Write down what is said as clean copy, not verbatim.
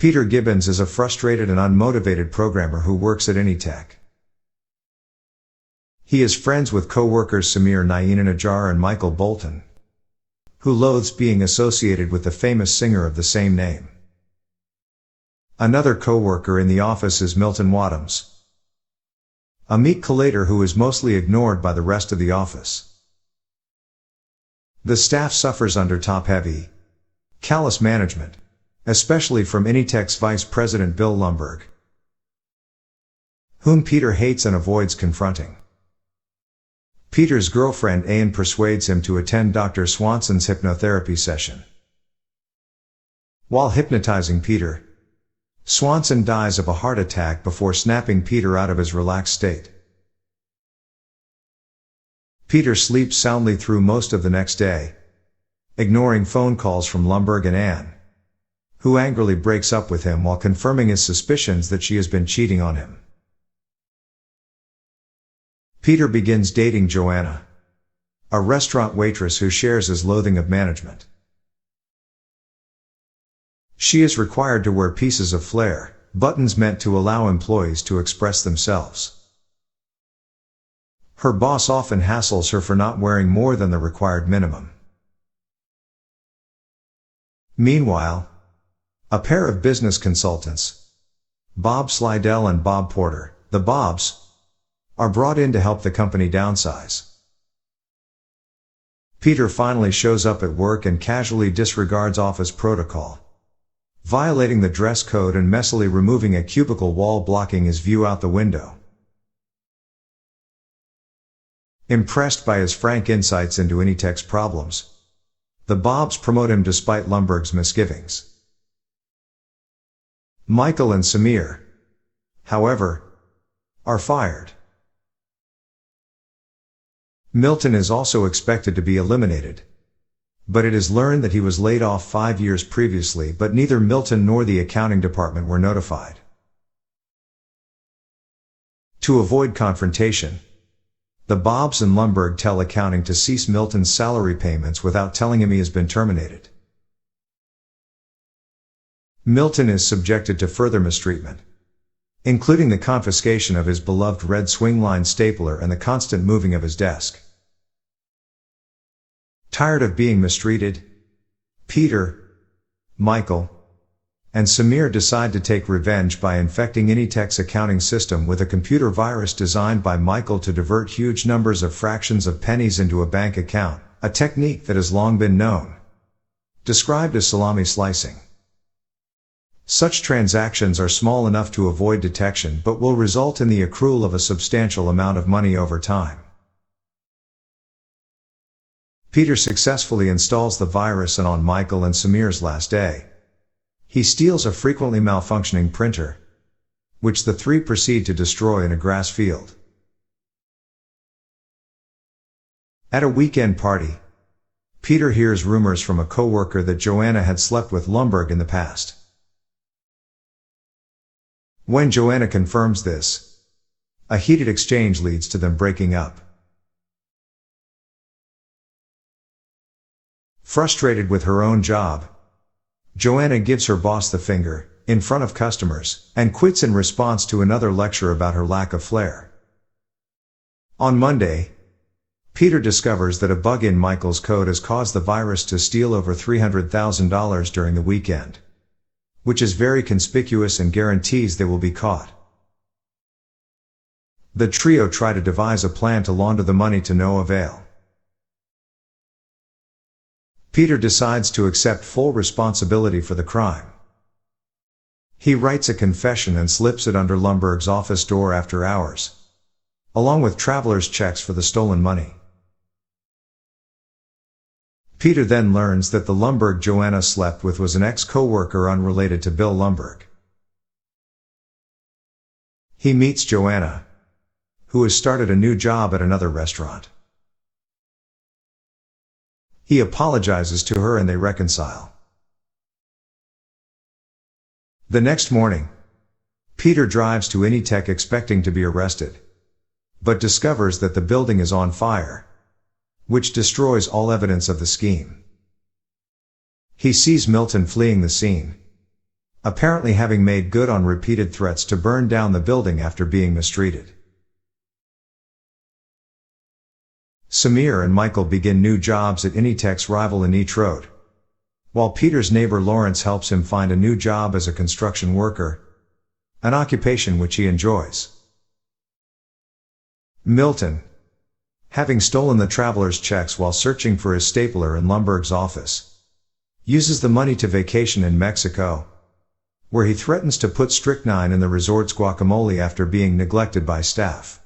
Peter Gibbons is a frustrated and unmotivated programmer who works at Initech. He is friends with co-workers Samir Nayyinanajar and Michael Bolton, who loathes being associated with the famous singer of the same name. Another co-worker in the office is Milton Wadhams, a meat collator who is mostly ignored by the rest of the office. The staff suffers under top-heavy, callous management, especially from Initech's vice president Bill Lumbergh, whom Peter hates and avoids confronting. Peter's girlfriend Anne persuades him to attend Dr. Swanson's hypnotherapy session. While hypnotizing Peter, Swanson dies of a heart attack before snapping Peter out of his relaxed state. Peter sleeps soundly through most of the next day, ignoring phone calls from Lumbergh and Anne, who angrily breaks up with him while confirming his suspicions that she has been cheating on him. Peter begins dating Joanna, a restaurant waitress who shares his loathing of management. She is required to wear pieces of flair, buttons meant to allow employees to express themselves. Her boss often hassles her for not wearing more than the required minimum. Meanwhile, a pair of business consultants, Bob Slidell and Bob Porter, the Bobs, are brought in to help the company downsize. Peter finally shows up at work and casually disregards office protocol, violating the dress code and messily removing a cubicle wall blocking his view out the window. Impressed by his frank insights into Initech's problems, the Bobs promote him despite Lumbergh's misgivings. Michael and Samir, however, are fired. Milton is also expected to be eliminated, but it is learned that he was laid off 5 years previously, but neither Milton nor the accounting department were notified. To avoid confrontation, the Bobs and Lumbergh tell accounting to cease Milton's salary payments without telling him he has been terminated. Milton is subjected to further mistreatment, including the confiscation of his beloved red swingline stapler and the constant moving of his desk. Tired of being mistreated, Peter, Michael, and Samir decide to take revenge by infecting Initech's accounting system with a computer virus designed by Michael to divert huge numbers of fractions of pennies into a bank account, a technique that has long been known, described as salami slicing. Such transactions are small enough to avoid detection but will result in the accrual of a substantial amount of money over time. Peter successfully installs the virus, and on Michael and Samir's last day, he steals a frequently malfunctioning printer, which the three proceed to destroy in a grass field. At a weekend party, Peter hears rumors from a co-worker that Joanna had slept with Lumbergh in the past. When Joanna confirms this, a heated exchange leads to them breaking up. Frustrated with her own job, Joanna gives her boss the finger, in front of customers, and quits in response to another lecture about her lack of flair. On Monday, Peter discovers that a bug in Michael's code has caused the virus to steal over $300,000 during the weekend, which is very conspicuous and guarantees they will be caught. The trio try to devise a plan to launder the money to no avail. Peter decides to accept full responsibility for the crime. He writes a confession and slips it under Lumbergh's office door after hours, along with traveler's checks for the stolen money. Peter then learns that the Lumbergh Joanna slept with was an ex-co-worker unrelated to Bill Lumbergh. He meets Joanna, who has started a new job at another restaurant. He apologizes to her and they reconcile. The next morning, Peter drives to Initech expecting to be arrested, but discovers that the building is on fire, which destroys all evidence of the scheme. He sees Milton fleeing the scene, apparently having made good on repeated threats to burn down the building after being mistreated. Samir and Michael begin new jobs at Initech's rival Initech, while Peter's neighbor Lawrence helps him find a new job as a construction worker, an occupation which he enjoys. Milton, having stolen the traveler's checks while searching for his stapler in Lumbergh's office, uses the money to vacation in Mexico, where he threatens to put strychnine in the resort's guacamole after being neglected by staff.